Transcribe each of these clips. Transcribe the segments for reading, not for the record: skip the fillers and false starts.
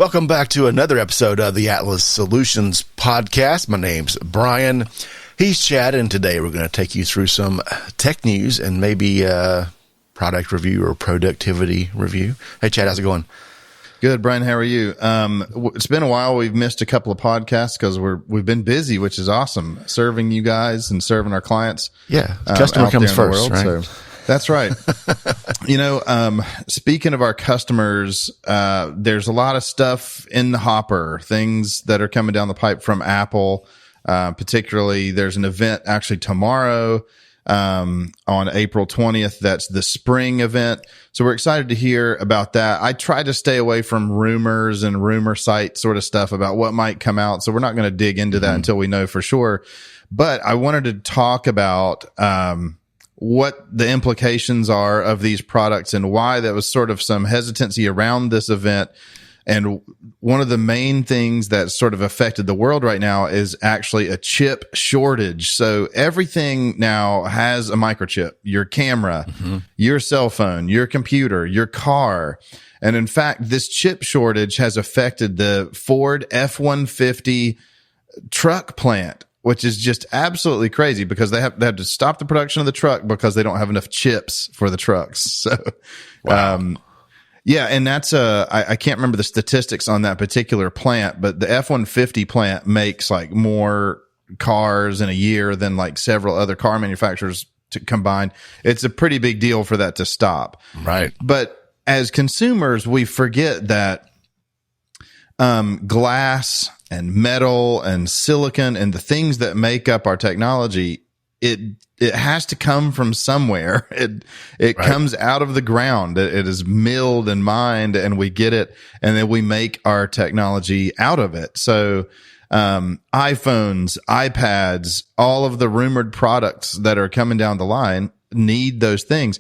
Welcome back to another episode of the Atlas Solutions Podcast. My name's Brian. He's Chad, and today we're going to take you through some tech news and maybe product review or productivity review. Hey, Chad, how's it going? Good, Brian. How are you? It's been a while. We've missed a couple of podcasts because we've been busy, which is awesome, serving you guys and serving our clients. Yeah, customer comes first, right? So that's right. Speaking of our customers, there's a lot of stuff in the hopper, things that are coming down the pipe from Apple. Particularly, there's an event actually tomorrow on April 20th. That's the spring event. So we're excited to hear about that. I try to stay away from rumors and rumor site sort of stuff about what might come out. So we're not going to dig into that until we know for sure. But I wanted to talk about what the implications are of these products and why there was sort of some hesitancy around this event. And one of the main things that sort of affected the world right now is actually a chip shortage. So everything now has a microchip, your camera, your cell phone, your computer, your car. And in fact, this chip shortage has affected the Ford F-150 truck plant, which is just absolutely crazy because they have to stop the production of the truck because they don't have enough chips for the trucks. So, Wow. yeah, and that's I can't remember the statistics on that particular plant, but the F-150 plant makes like more cars in a year than like several other car manufacturers combined. It's a pretty big deal for that to stop. Right. But as consumers, we forget that glass and metal and silicon and the things that make up our technology, it has to come from somewhere. It right. comes out of the ground. It is milled and mined, and we get it, and then we make our technology out of it. So iPhones, iPads, all of the rumored products that are coming down the line need those things.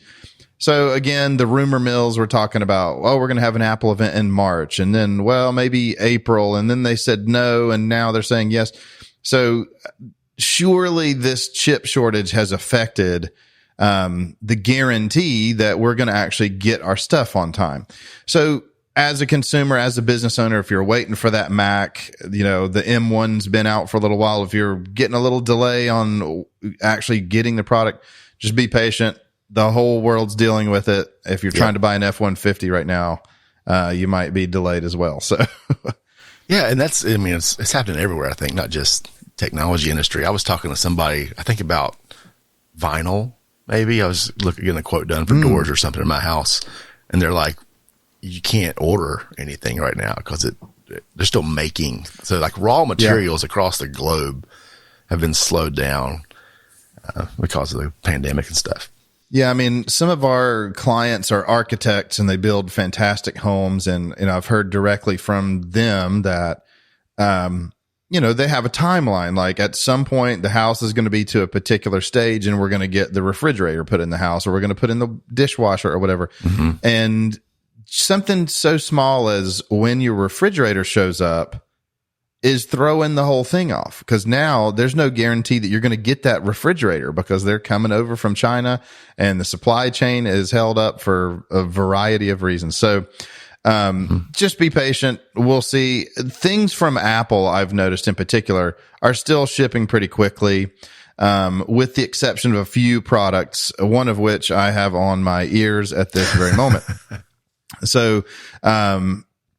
So again, the rumor mills were talking about, oh, we're going to have an Apple event in March, and then, well, maybe April, and then they said no, and now they're saying yes. So surely this chip shortage has affected the guarantee that we're going to actually get our stuff on time. So as a consumer, as a business owner, if you're waiting for that Mac, the M1's been out for a little while. If you're getting a little delay on actually getting the product, just be patient. The whole world's dealing with it. If you're trying to buy an F-150 right now, you might be delayed as well. So, yeah, and it's happening everywhere. I think not just technology industry. I was talking to somebody, I think about vinyl. Maybe I was getting a quote done for doors or something in my house, and they're like, "You can't order anything right now because they're still making." So, like raw materials across the globe have been slowed down because of the pandemic and stuff. Yeah, I mean, some of our clients are architects and they build fantastic homes. And I've heard directly from them that, they have a timeline. Like at some point, the house is going to be to a particular stage and we're going to get the refrigerator put in the house, or we're going to put in the dishwasher or whatever. And something so small as when your refrigerator shows up is throwing the whole thing off, because now there's no guarantee that you're going to get that refrigerator because they're coming over from China and the supply chain is held up for a variety of reasons. So just be patient. We'll see. Things from Apple, I've noticed in particular, are still shipping pretty quickly, with the exception of a few products, one of which I have on my ears at this very moment. So,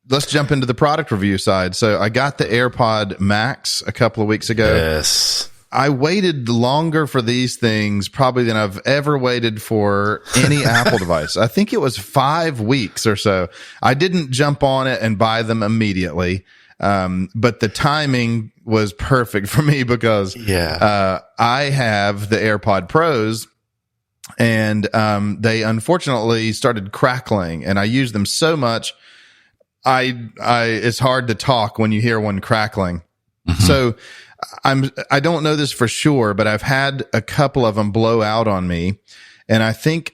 let's jump into the product review side. So I got the AirPod Max a couple of weeks ago. Yes. I waited longer for these things probably than I've ever waited for any Apple device. I think it was 5 weeks or so. I didn't jump on it and buy them immediately. But the timing was perfect for me because I have the AirPod Pros, and they unfortunately started crackling, and I used them so much it's hard to talk when you hear one crackling. So I don't know this for sure, but I've had a couple of them blow out on me. And I think,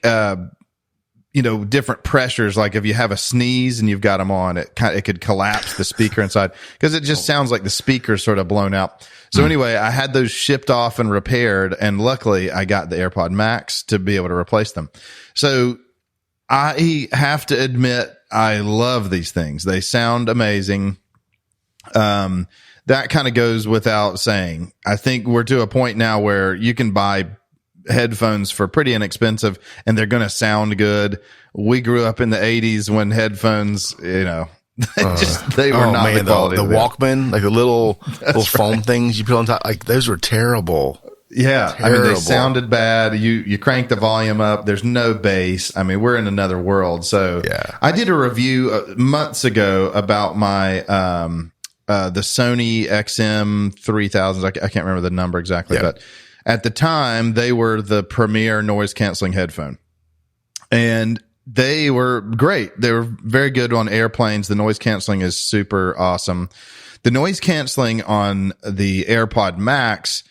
different pressures, like if you have a sneeze and you've got them on, it could collapse the speaker inside, because it just sounds like the speaker's sort of blown out. So anyway, I had those shipped off and repaired, and luckily I got the AirPod Max to be able to replace them. So I have to admit, I love these things. They sound amazing. That kind of goes without saying. I think we're to a point now where you can buy headphones for pretty inexpensive and they're going to sound good. We grew up in the 80s when headphones, they were not the quality. The Walkman, like the little foam things you put on top, like those were terrible. Yeah. Terrible. I mean, they sounded bad. You crank the volume up. There's no bass. I mean, we're in another world. So I did a review months ago about my, the Sony XM3000s. I can't remember the number exactly, but at the time they were the premier noise canceling headphone, and they were great. They were very good on airplanes. The noise canceling is super awesome. The noise canceling on the AirPod Max,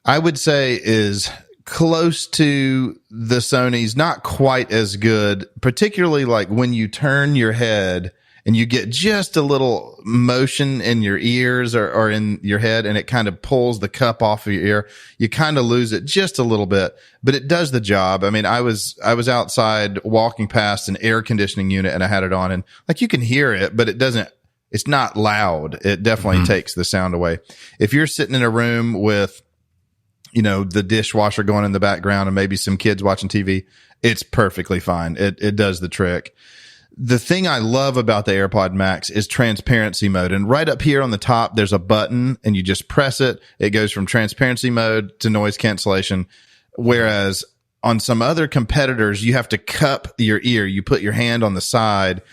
I would say, is close to the Sony's, not quite as good, particularly like when you turn your head and you get just a little motion in your ears or in your head, and it kind of pulls the cup off of your ear. You kind of lose it just a little bit, but it does the job. I mean, I was outside walking past an air conditioning unit and I had it on, and like you can hear it, but it's not loud. It definitely takes the sound away. If you're sitting in a room with, the dishwasher going in the background and maybe some kids watching TV, it's perfectly fine. It does the trick. The thing I love about the AirPod Max is transparency mode. And right up here on the top, there's a button and you just press it. It goes from transparency mode to noise cancellation. Whereas on some other competitors, you have to cup your ear. You put your hand on the side.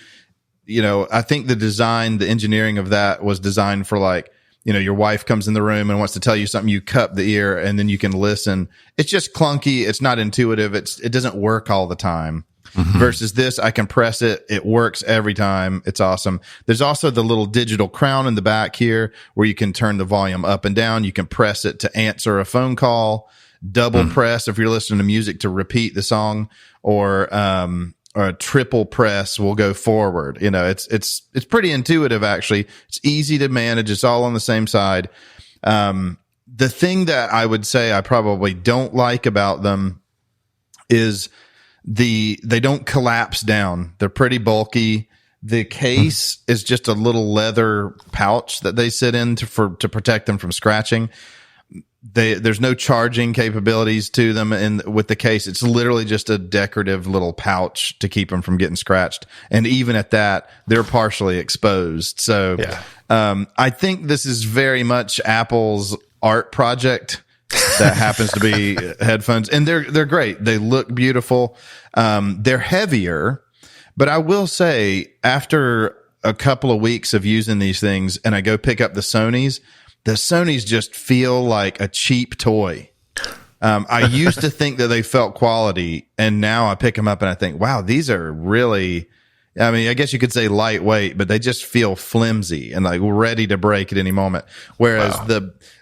I think the engineering of that was designed for like, your wife comes in the room and wants to tell you something, you cup the ear and then you can listen. It's just clunky. It's not intuitive. It doesn't work all the time. Versus this, I can press it. It works every time. It's awesome. There's also the little digital crown in the back here where you can turn the volume up and down. You can press it to answer a phone call, double press if you're listening to music to repeat the song, or a triple press will go forward. It's pretty intuitive, actually. It's easy to manage. It's all on the same side. The thing that I would say I probably don't like about them is they don't collapse down. They're pretty bulky. The case is just a little leather pouch that they sit in to protect them from scratching. There's no charging capabilities to them with the case. It's literally just a decorative little pouch to keep them from getting scratched. And even at that, they're partially exposed. So, I think this is very much Apple's art project that happens to be headphones, and they're great. They look beautiful. They're heavier, but I will say after a couple of weeks of using these things and I go pick up the Sonys just feel like a cheap toy. I used to think that they felt quality, and now I pick them up and I think, wow, these are really, I mean, I guess you could say lightweight, but they just feel flimsy and like ready to break at any moment. Whereas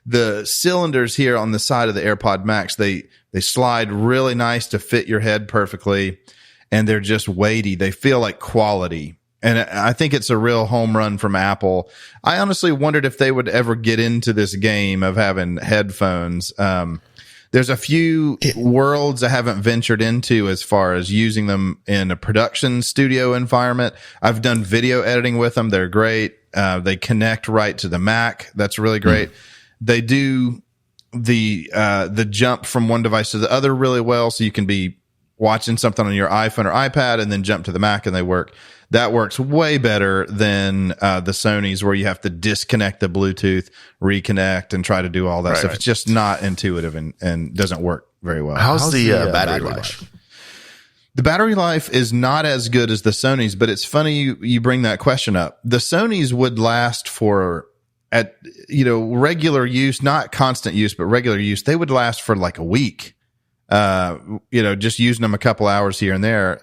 the cylinders here on the side of the AirPod Max, they slide really nice to fit your head perfectly, and they're just weighty. They feel like quality. And I think it's a real home run from Apple. I honestly wondered if they would ever get into this game of having headphones. There's a few worlds I haven't ventured into as far as using them in a production studio environment. I've done video editing with them. They're great. They connect right to the Mac. That's really great. They do the jump from one device to the other really well. So you can be watching something on your iPhone or iPad and then jump to the Mac and they work. That works way better than the Sonys, where you have to disconnect the Bluetooth, reconnect, and try to do all that stuff. Right. It's just not intuitive and doesn't work very well. How's the battery life? The battery life is not as good as the Sonys, but it's funny you bring that question up. The Sonys would last for, at regular use, not constant use, but regular use, they would last for like a week. Just using them a couple hours here and there.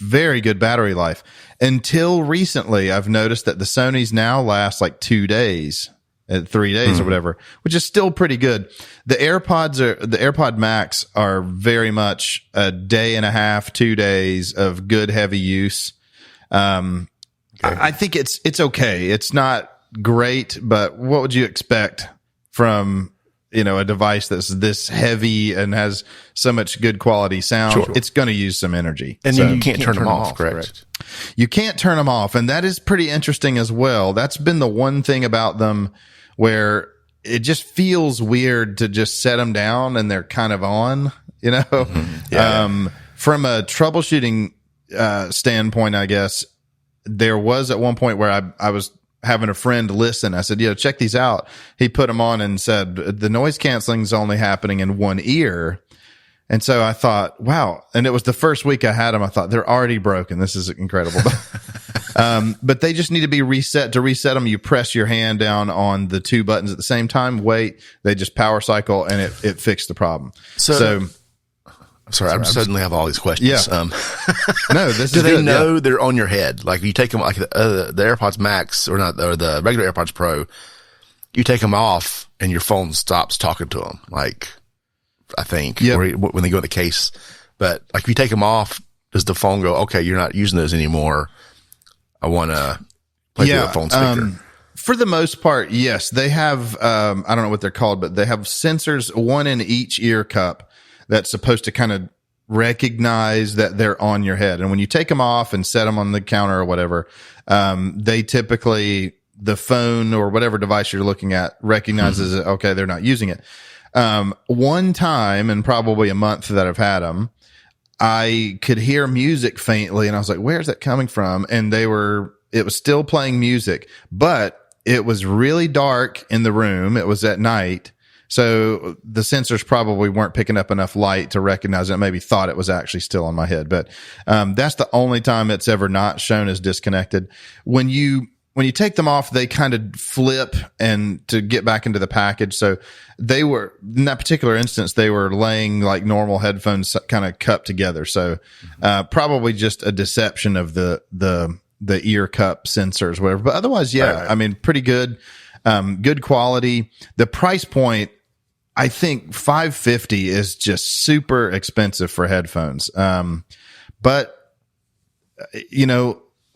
Very good battery life. Until recently, I've noticed that the Sonys now last like 2 days, 3 days or whatever, which is still pretty good. The AirPod Max are very much a day and a half, 2 days of good heavy use. I think it's okay. It's not great, but what would you expect from a device that's this heavy and has so much good quality sound, it's going to use some energy. And you can't turn them off, correct? You can't turn them off. And that is pretty interesting as well. That's been the one thing about them where it just feels weird to just set them down and they're kind of on, Mm-hmm. From a troubleshooting standpoint, I guess there was at one point where I was having a friend listen. I said, check these out. He put them on and said, the noise canceling is only happening in one ear. And so I thought, wow. And it was the first week I had them. I thought they're already broken. This is incredible. But they just need to be reset. To reset them, you press your hand down on the two buttons at the same time, wait, they just power cycle and it fixed the problem. So sorry, I suddenly have all these questions. Yeah. No, this do is they good, know they're on your head? Like you take them, like the AirPods Max or the regular AirPods Pro, you take them off and your phone stops talking to them. Like I think or when they go in the case, but like if you take them off, does the phone go, okay, you're not using those anymore? I want to play through the phone speaker. For the most part, yes, they have, I don't know what they're called, but they have sensors, one in each ear cup, that's supposed to kind of recognize that they're on your head. And when you take them off and set them on the counter or whatever, they typically, the phone or whatever device you're looking at recognizes it. Okay, they're not using it. One time in probably a month that I've had them, I could hear music faintly and I was like, where's that coming from? And it was still playing music, but it was really dark in the room. It was at night. So the sensors probably weren't picking up enough light to recognize it. Maybe thought it was actually still on my head, but that's the only time it's ever not shown as disconnected. When you take them off, they kind of flip and to get back into the package. So they were, in that particular instance, they were laying like normal headphones kind of cupped together. So probably just a deception of the ear cup sensors, whatever. But otherwise, right. I mean, pretty good, good quality. The price point, I think $550 is just super expensive for headphones. But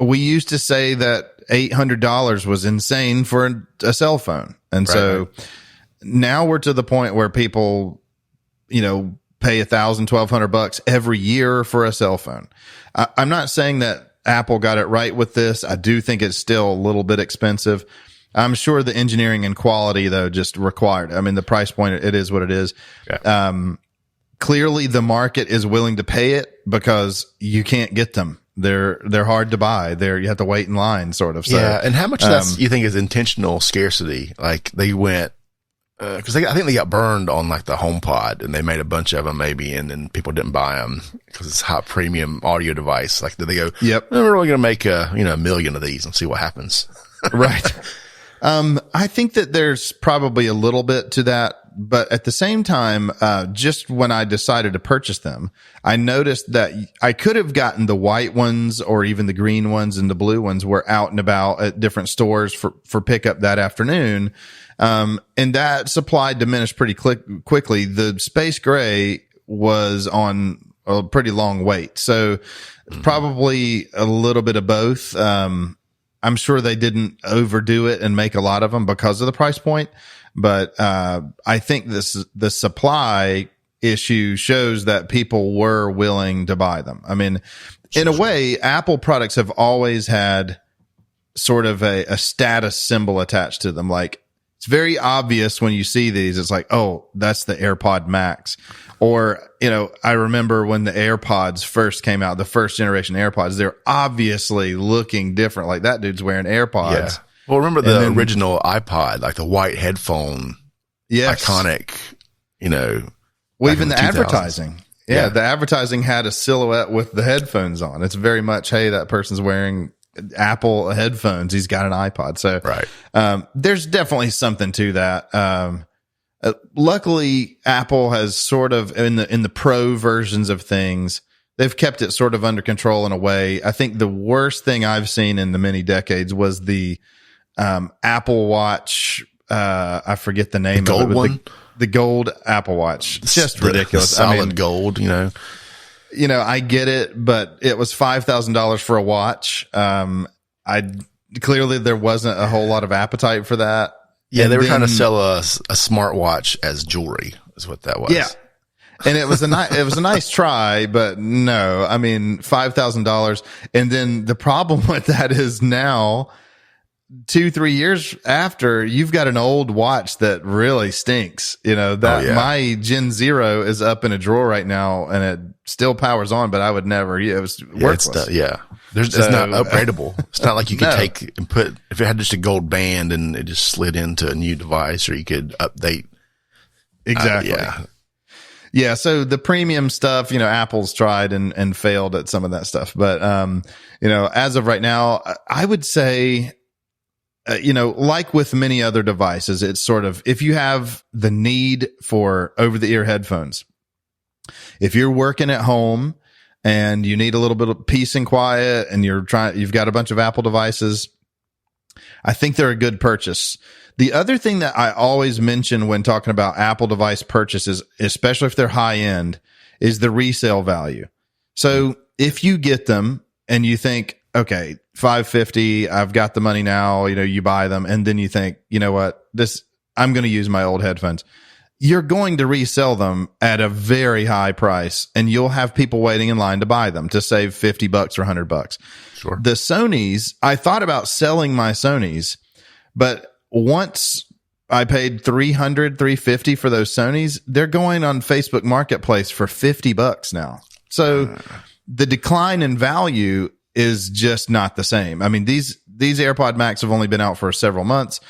we used to say that $800 was insane for a cell phone. And so now we're to the point where people, pay $1,000, $1,200 every year for a cell phone. I'm not saying that Apple got it right with this. I do think it's still a little bit expensive. I'm sure the engineering and quality, though, just required. I mean, the price point, it is what it is. Yeah. Clearly, the market is willing to pay it because you can't get them. They're hard to buy. You have to wait in line, sort of. So, yeah. And how much of that you think is intentional scarcity? Like they went, because I think they got burned on like the HomePod, and they made a bunch of them maybe, and then people didn't buy them because it's a high premium audio device. Like did they go, "Yep, we're really going to make a million of these and see what happens." Right. I think that there's probably a little bit to that, but at the same time, just when I decided to purchase them, I noticed that I could have gotten the white ones or even the green ones, and the blue ones were out and about at different stores for pickup that afternoon. And that supply diminished pretty quickly. The space gray was on a pretty long wait. So probably a little bit of both. I'm sure they didn't overdo it and make a lot of them because of the price point. But I think the supply issue shows that people were willing to buy them. I mean, in a way, Apple products have always had sort of a status symbol attached to them. Like it's very obvious when you see these. It's like, oh, that's the AirPod Max. Or, I remember when the AirPods first came out, the first generation AirPods, they're obviously looking different. Like that dude's wearing AirPods. Yeah. Well, remember the original iPod, like the white headphone, iconic, Well, even the advertising. Yeah, the advertising had a silhouette with the headphones on. It's very much, hey, that person's wearing Apple headphones. He's got an iPod. So there's definitely something to that. Luckily, Apple has sort of in the pro versions of things, they've kept it sort of under control in a way. I think the worst thing I've seen in the many decades was the Apple Watch. I forget the name of it. One? The gold Apple Watch. It's just ridiculous. Solid gold, I get it, but it was $5,000 for a watch. Clearly there wasn't a whole lot of appetite for that. Yeah, they were trying to sell a smartwatch as jewelry, is what that was. Yeah. And it was a nice try, but no, I mean, $5,000. And then the problem with that is now 2-3 years after, you've got an old watch that really stinks. My Gen Zero is up in a drawer right now and it still powers on, but I would never, it was worthless. It's not upgradable. It's not like you could take and put, if it had just a gold band and it just slid into a new device, or you could update. Exactly. Yeah, so the premium stuff, Apple's tried and failed at some of that stuff. But, as of right now, I would say, like with many other devices, it's sort of, if you have the need for over-the-ear headphones, if you're working at home and you need a little bit of peace and quiet and you've got a bunch of Apple devices, I think they're a good purchase. The other thing that I always mention when talking about Apple device purchases, especially if they're high end, is the resale value. So if you get them and you think, okay, $550, I've got the money now, you buy them, and then you think, you know what, I'm going to use my old headphones. You're going to resell them at a very high price, and you'll have people waiting in line to buy them to save $50 or $100. Sure. The Sonys, I thought about selling my Sonys, but once I paid $350 for those Sonys, they're going on Facebook Marketplace for $50 now. So the decline in value is just not the same. I mean, these AirPod Max have only been out for several months.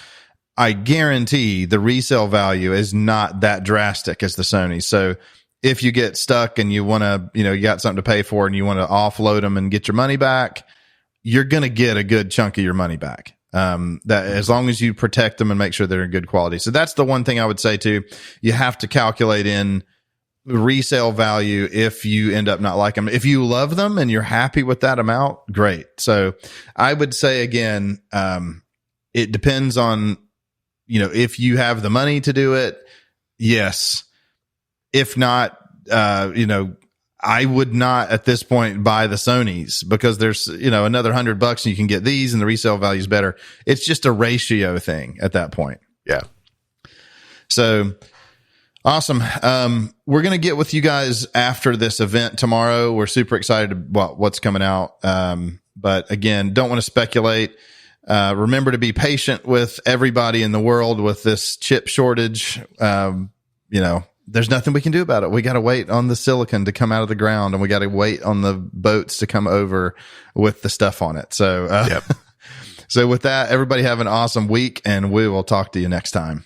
I guarantee the resale value is not that drastic as the Sony. So if you get stuck and you want to, you got something to pay for and you want to offload them and get your money back, you're going to get a good chunk of your money back. That as long as you protect them and make sure they're in good quality. So that's the one thing I would say too. You have to calculate in resale value if you end up not liking them. If you love them and you're happy with that amount, great. So I would say again, it depends on, if you have the money to do it. Yes. If not, I would not at this point buy the Sonys because there's, another $100 and you can get these and the resale value is better. It's just a ratio thing at that point. Yeah. So awesome. We're going to get with you guys after this event tomorrow. We're super excited about what's coming out. But again, don't want to speculate. Remember to be patient with everybody in the world with this chip shortage. There's nothing we can do about it. We got to wait on the silicon to come out of the ground, and we got to wait on the boats to come over with the stuff on it. So, yep. So with that, everybody have an awesome week, and we will talk to you next time.